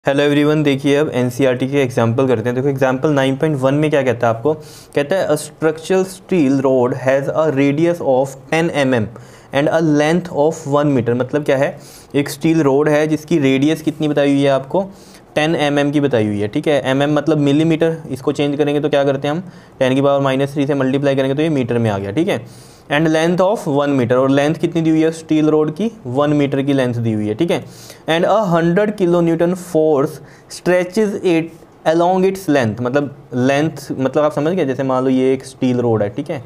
Hello everyone, देखिए अब NCERT के एग्जाम्पल करते हैं। देखो एग्जाम्पल 9.1 में क्या कहता है आपको, कहता है a structural steel rod has a radius of 10 mm and a length of 1 metre. मतलब क्या है, एक स्टील रोड है जिसकी रेडियस कितनी बताई हुई है आपको, 10 mm की बताई हुई है। ठीक है, mm मतलब मिलीमीटर, इसको चेंज करेंगे तो क्या करते हैं हम 10⁻³ से मल्टीप्लाई करेंगे तो ये मीटर में आ गया। ठीक है, एंड लेंथ ऑफ 1 मीटर, और लेंथ कितनी दी हुई है स्टील रोड की, 1 मीटर की लेंथ दी हुई है। ठीक है, and 100 kilonewton force stretches it along its length. मतलब लेंथ मतलब आप समझ गए, जैसे मान लो ये एक स्टील रोड है। ठीक है,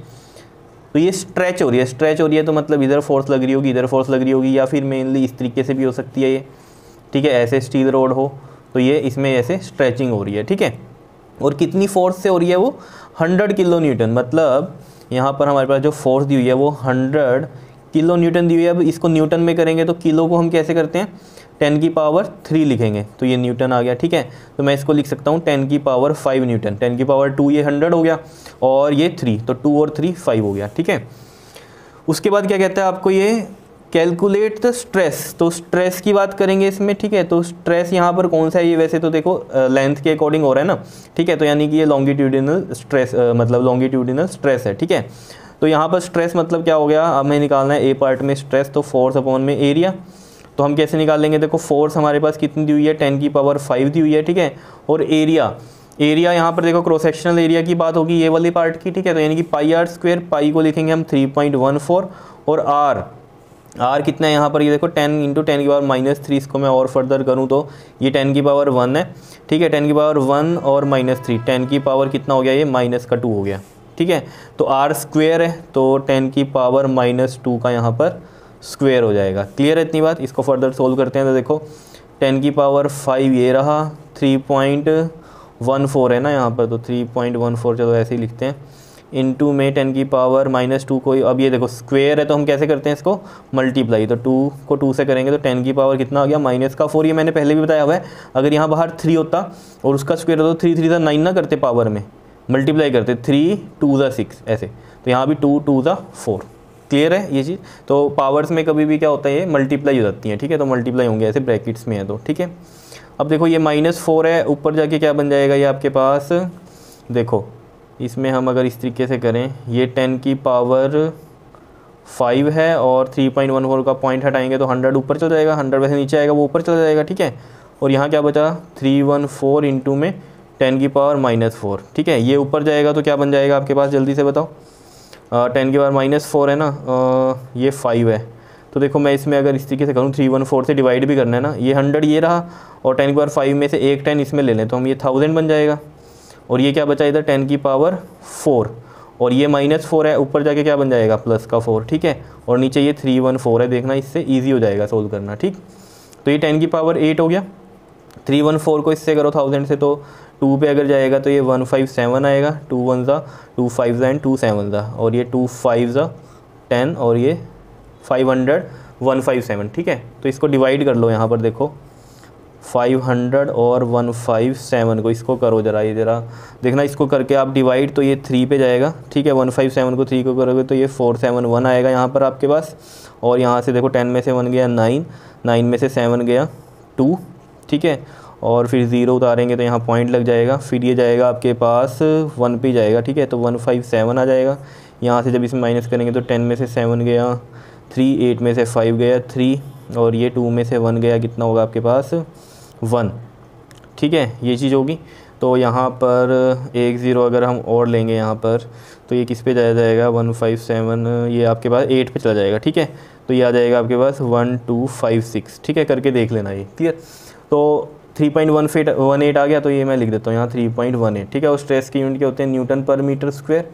तो ये स्ट्रेच हो रही है तो मतलब इधर फोर्स लग रही होगी, इधर फोर्स लग रही होगी, या फिर मेनली इस तरीके से भी हो सकती है ये। ठीक है, ऐसे स्टील रोड हो तो ये इसमें ऐसे स्ट्रेचिंग हो रही है। ठीक है, और कितनी फोर्स से हो रही है वो 100 किलो न्यूटन। मतलब यहाँ पर हमारे पास जो फोर्स दी हुई है वो 100 किलो न्यूटन दी हुई है। अब इसको न्यूटन में करेंगे तो किलो को हम कैसे करते हैं, 10⁻³ लिखेंगे तो ये न्यूटन आ गया। ठीक है, तो मैं इसको लिख सकता हूँ 10⁻5 न्यूटन। 10⁻2 ये 100 हो गया और ये 3, तो 2 और 3 5 हो गया। ठीक है, उसके बाद क्या कहता है आपको, ये कैलकुलेट द स्ट्रेस। तो स्ट्रेस की बात करेंगे इसमें। ठीक है, तो स्ट्रेस यहाँ पर कौन सा है, ये वैसे तो देखो लेंथ के अकॉर्डिंग हो रहा है ना। ठीक है, तो यानी कि ये लॉन्गिट्यूडिनल स्ट्रेस मतलब लॉन्गिट्यूडिनल स्ट्रेस है। ठीक है, तो यहाँ पर स्ट्रेस मतलब क्या हो गया, हमें निकालना है ए पार्ट में स्ट्रेस, तो फोर्स अपॉन में एरिया। तो हम कैसे निकालेंगे, देखो फोर्स हमारे पास कितनी दी हुई है 10⁻5 दी हुई है। ठीक है, और एरिया यहाँ पर देखो क्रॉस सेक्शनल एरिया की बात होगी ये वाली पार्ट की। ठीक है, तो यानी कि πr², पाई को लिखेंगे हम 3.14, और आर कितना है यहाँ पर, ये देखो 10 × 10⁻³ इसको मैं और फर्दर करूँ तो ये 10⁻1 है। ठीक है, 10⁻1 और -3, 10 की पावर कितना हो गया, ये -2 हो गया। ठीक है, तो r² है तो 10⁻² का यहाँ पर स्क्वेयर हो जाएगा। क्लियर है इतनी बात। इसको फर्दर सोल्व करते हैं तो देखो 10⁻5 ये रहा, 3.14 है ना यहाँ पर, तो 3.14 चलो ऐसे ही लिखते हैं, इनटू में 10⁻² को, अब ये देखो स्क्वेयर है तो हम कैसे करते हैं इसको मल्टीप्लाई, तो 2 को 2 से करेंगे तो 10 की पावर कितना आ गया -4। ये मैंने पहले भी बताया हुआ है, अगर यहाँ बाहर 3 होता और उसका स्क्वेयर होता तो 3 3 9 ना करते, पावर में मल्टीप्लाई करते, 3 2 6 ऐसे, तो यहाँ भी 2 2 4। क्लियर है ये चीज़। तो पावर्स में कभी भी क्या होता है, ये मल्टीप्लाई हो जाती है। ठीक है, तो मल्टीप्लाई होंगे ऐसे ब्रैकेट्स में है तो। ठीक है, अब देखो ये -4 है, ऊपर जाके क्या बन जाएगा ये आपके पास, देखो इसमें हम अगर इस तरीके से करें, ये 10⁻5 है और 3.14 का पॉइंट हटाएंगे तो 100 ऊपर चल जाएगा, 100 वैसे नीचे आएगा वो ऊपर चला जाएगा। ठीक है, और यहाँ क्या बचा 314 इंटू में 10⁻4। ठीक है, ये ऊपर जाएगा तो क्या बन जाएगा आपके पास, जल्दी से बताओ। 10⁻4 है ना, ये 5 है, तो देखो मैं इसमें अगर इस तरीके से करूँ 314 से डिवाइड भी करना है ना, ये 100 ये रहा और 10⁻5 में से एक 10 इसमें ले लें तो हम ये 1000 बन जाएगा, और ये क्या बचा इधर 10⁻4, और ये -4 है, ऊपर जाके क्या बन जाएगा +4। ठीक है, और नीचे ये 314 है, देखना इससे ईजी हो जाएगा सोल्व करना। ठीक, तो ये 10⁸ हो गया, 314 को इससे करो 1000 से तो 2 पे अगर जाएगा तो ये 157 आएगा, 2 1 ज़ा 2 5 ज़ा एंड 2 7 ज़ा, और ये 2 5 ज़ा 10 और ये 500 157। ठीक है, तो इसको डिवाइड कर लो, यहाँ पर देखो 500 और 157 को इसको करो जरा, ये जरा देखना, इसको करके आप डिवाइड तो ये 3 पे जाएगा। ठीक है, 157 को 3 को करोगे तो ये 471 आएगा यहाँ पर आपके पास, और यहाँ से देखो 10 में से 1 गया 9, 9 में से 7 गया 2। ठीक है, और फिर 0 उतारेंगे तो यहाँ पॉइंट लग जाएगा, फिर ये जाएगा आपके पास 1 पे जाएगा। ठीक है, तो 157 आ जाएगा। यहाँ से जब इसमें माइनस करेंगे तो 10 में से 7 गया 3, 8 में से 5 गया 3, और ये 2 में से 1 गया, कितना होगा आपके पास 1। ठीक है, ये चीज़ होगी। तो यहाँ पर 1 0 अगर हम और लेंगे यहाँ पर तो ये किस पे जाया जाएगा, 157 ये आपके पास 8 पे चला जाएगा। ठीक है, तो ये आ जाएगा आपके पास 1256। ठीक है, करके देख लेना ये। क्लियर, तो 3.18 आ गया, तो ये मैं लिख देता हूँ यहाँ 3.18। ठीक है, और स्ट्रेस की यूनिट क्या होते हैं, न्यूटन पर मीटर स्क्वायर,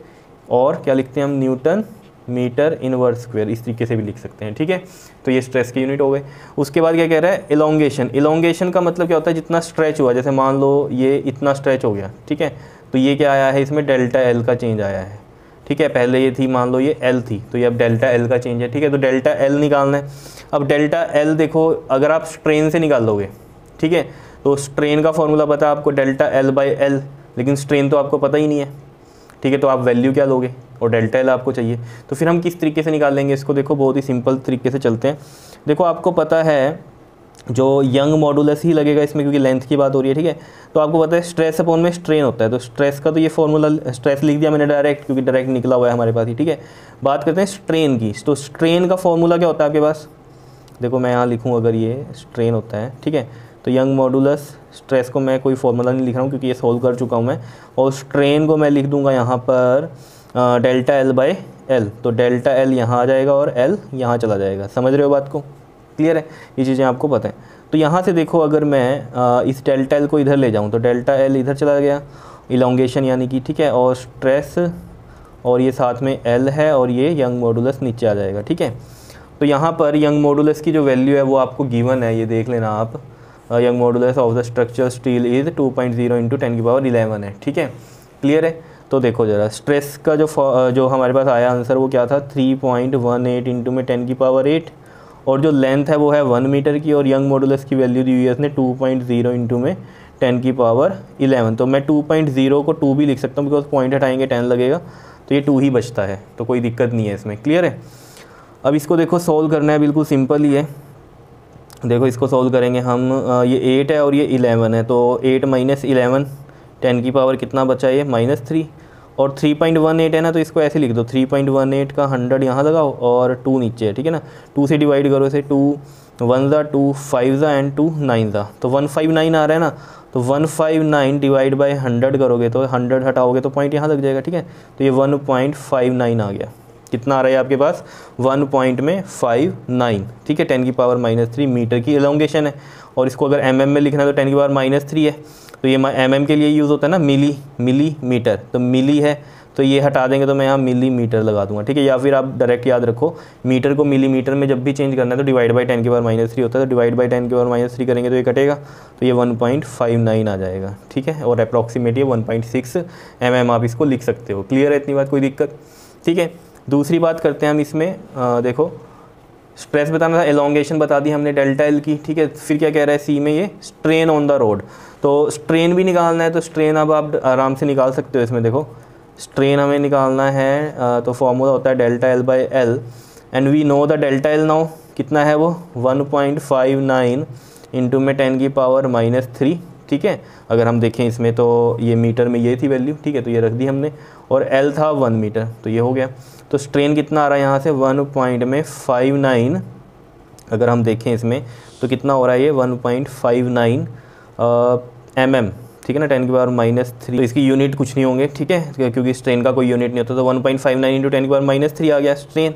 और क्या लिखते हैं हम न्यूटन मीटर इनवर्स स्क्वायर, इस तरीके से भी लिख सकते हैं। ठीक है, तो ये स्ट्रेस की यूनिट हो गए। उसके बाद क्या कह रहा है, इलोंगेशन। इलोंगेशन का मतलब क्या होता है, जितना स्ट्रेच हुआ, जैसे मान लो ये इतना स्ट्रेच हो गया। ठीक है, तो ये क्या आया है, इसमें ΔL का चेंज आया है। ठीक है, पहले ये थी मान लो ये L थी, तो ये अब ΔL का चेंज है। ठीक है, तो ΔL निकालना है। अब ΔL देखो अगर आप स्ट्रेन से निकाल लोगे, ठीक है, तो स्ट्रेन का फॉर्मूला पता है आपको ΔL/L, लेकिन स्ट्रेन तो आपको पता ही नहीं है। ठीक है, तो आप वैल्यू क्या लोगे, और ΔL आपको चाहिए, तो फिर हम किस तरीके से निकालेंगे इसको, देखो बहुत ही सिंपल तरीके से चलते हैं। देखो आपको पता है जो यंग मॉडुलस ही लगेगा इसमें, क्योंकि लेंथ की बात हो रही है, ठीक है। तो आपको पता है स्ट्रेस अपॉन में स्ट्रेन होता है, तो स्ट्रेस का तो ये फॉर्मूला स्ट्रेस लिख दिया मैंने डायरेक्ट, क्योंकि डायरेक्ट निकला हुआ है हमारे पास ही, ठीक है। बात करते हैं स्ट्रेन की। तो स्ट्रेन का फॉर्मूला क्या होता है आपके पास, देखो मैं यहाँ लिखूँ अगर ये स्ट्रेन होता है, ठीक है, तो यंग मॉडुलस, स्ट्रेस को मैं कोई फॉर्मूला नहीं लिख रहा हूँ क्योंकि ये सोल्व कर चुका हूँ मैं, और स्ट्रेन को मैं लिख दूँगा यहाँ पर डेल्टा एल बाय एल। तो डेल्टा एल यहाँ आ जाएगा और एल यहाँ चला जाएगा। समझ रहे हो बात को, क्लियर है, ये चीज़ें आपको पता है। तो यहाँ से देखो अगर मैं इस डेल्टा एल को इधर ले जाऊँ तो डेल्टा एल इधर चला गया, इलोंगेशन यानी कि, ठीक है, और स्ट्रेस और ये साथ में एल है और ये यंग मॉडुलस नीचे आ जाएगा, ठीक है। तो यहाँ पर यंग मॉडुलस की जो वैल्यू है वो आपको गिवन है, ये देख लेना आप, young modulus of the structure steel is 2.0 × 10⁻11 है, ठीक है, क्लियर है। तो देखो ज़रा स्ट्रेस का जो हमारे पास आया आंसर वो क्या था, 3.18 इंटू में 10⁸, और जो लेंथ है वो है 1 मीटर की, और यंग मॉडुलस की वैल्यू दी हुई है इसने 2.0 इंटू में 10⁻11। तो मैं 2.0 को 2 भी लिख सकता हूँ, बिकॉज पॉइंट हटाएंगे 10 लगेगा, तो ये 2 ही बचता है, तो कोई दिक्कत नहीं है इसमें, क्लियर है। अब इसको देखो सोल्व करना है, बिल्कुल सिंपल ही है। देखो इसको सोल्व करेंगे हम, ये 8 है और ये 11 है, तो 8 - 11 10 कितना बचा, ये -3, और 3.18 है ना, तो इसको ऐसे लिख दो, 3.18 का 100 यहाँ लगाओ और 2 नीचे है, ठीक है ना। 2 से डिवाइड करो इसे, 2 1 ज़ा 2 5 ज़ा एंड 2 9 ज़ा, तो 159 आ रहा है ना। तो 159 डिवाइड बाय 100 करोगे तो 100 हटाओगे तो पॉइंट यहाँ लग जाएगा, ठीक है। तो ये 1.59 आ गया। कितना आ रहा है आपके पास, 1.59, ठीक है, 10⁻³ मीटर की एलोंगेशन है। और इसको अगर mm में लिखना है तो 10⁻³ है, तो ये mm के लिए यूज़ होता है ना, मिलीमीटर, तो मिली है, तो ये हटा देंगे तो मैं यहाँ मिलीमीटर लगा दूंगा, ठीक है। या फिर आप डायरेक्ट याद रखो, मीटर को मिलीमीटर में जब भी चेंज करना है तो डिवाइड बाय 10⁻³ होता है, तो डिवाइड बाय 10⁻³ करेंगे तो ये कटेगा, तो ये 1.59 आ जाएगा, ठीक है। और अप्रॉक्सीमेट ये 1.6 mm आप इसको लिख सकते हो, क्लियर है, इतनी बात, कोई दिक्कत, ठीक है। दूसरी बात करते हैं हम इसमें, देखो स्ट्रेस बताना था, एलोंगेशन बता दी हमने डेल्टा एल की, ठीक है। फिर क्या कह रहा है सी में, ये स्ट्रेन ऑन द रोड, तो स्ट्रेन भी निकालना है, तो स्ट्रेन अब आप आराम से निकाल सकते हो इसमें। देखो स्ट्रेन हमें निकालना है, तो फॉर्मूला होता है delta L by L, and we know the delta L now कितना है, वो 1.59 इंटू में 10⁻³ ठीक है। अगर हम देखें इसमें तो ये मीटर में ये थी वैल्यू, ठीक है, तो ये रख दी हमने, और एल था 1 मीटर, तो ये हो गया। तो स्ट्रेन कितना आ रहा है यहाँ से, 1.59, अगर हम देखें इसमें तो कितना हो रहा है, ये 1.59 mm, ठीक है ना, 10⁻³ तो इसकी यूनिट कुछ नहीं होंगे, ठीक है, क्योंकि स्ट्रेन का कोई यूनिट नहीं होता। तो 1.59 इंटू 10⁻³ आ गया स्ट्रेन।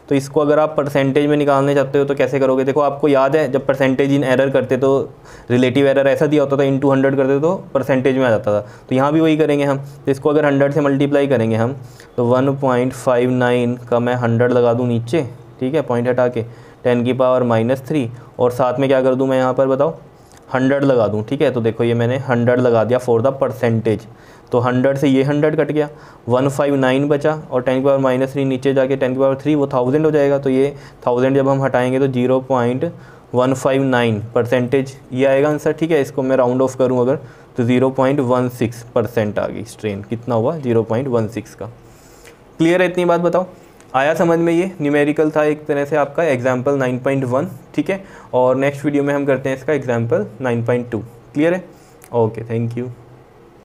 तो इसको अगर आप परसेंटेज में निकालने चाहते हो तो कैसे करोगे, देखो आपको याद है जब परसेंटेज इन एरर करते तो रिलेटिव एरर ऐसा दिया होता था, इन 200 करते तो परसेंटेज में आ जाता था, तो यहाँ भी वही करेंगे हम। तो इसको अगर 100 से मल्टीप्लाई करेंगे हम, तो 1.59 का मैं 100 लगा दूँ नीचे, ठीक है, पॉइंट हटा के 10⁻³ और साथ में क्या कर दूँ मैं यहाँ पर बताओ, 100 लगा दूँ, ठीक है। तो देखो ये मैंने 100 लगा दिया फॉर द परसेंटेज, तो 100 से ये 100 कट गया, 159 बचा, और 10⁻³ नीचे जाके 10⁻³ वो 1000 हो जाएगा। तो ये 1000 जब हम हटाएंगे तो 0.159% ये आएगा आंसर, ठीक है। इसको मैं राउंड ऑफ करूँ अगर तो 0.16% आ गई स्ट्रेन, कितना हुआ 0.16 का। क्लियर है, इतनी बात बताओ, आया समझ में। ये न्यूमेरिकल था एक तरह से आपका एग्जाम्पल 9.1, ठीक है। और नेक्स्ट वीडियो में हम करते हैं इसका एग्जाम्पल 9.2। क्लियर है, ओके, थैंक यू।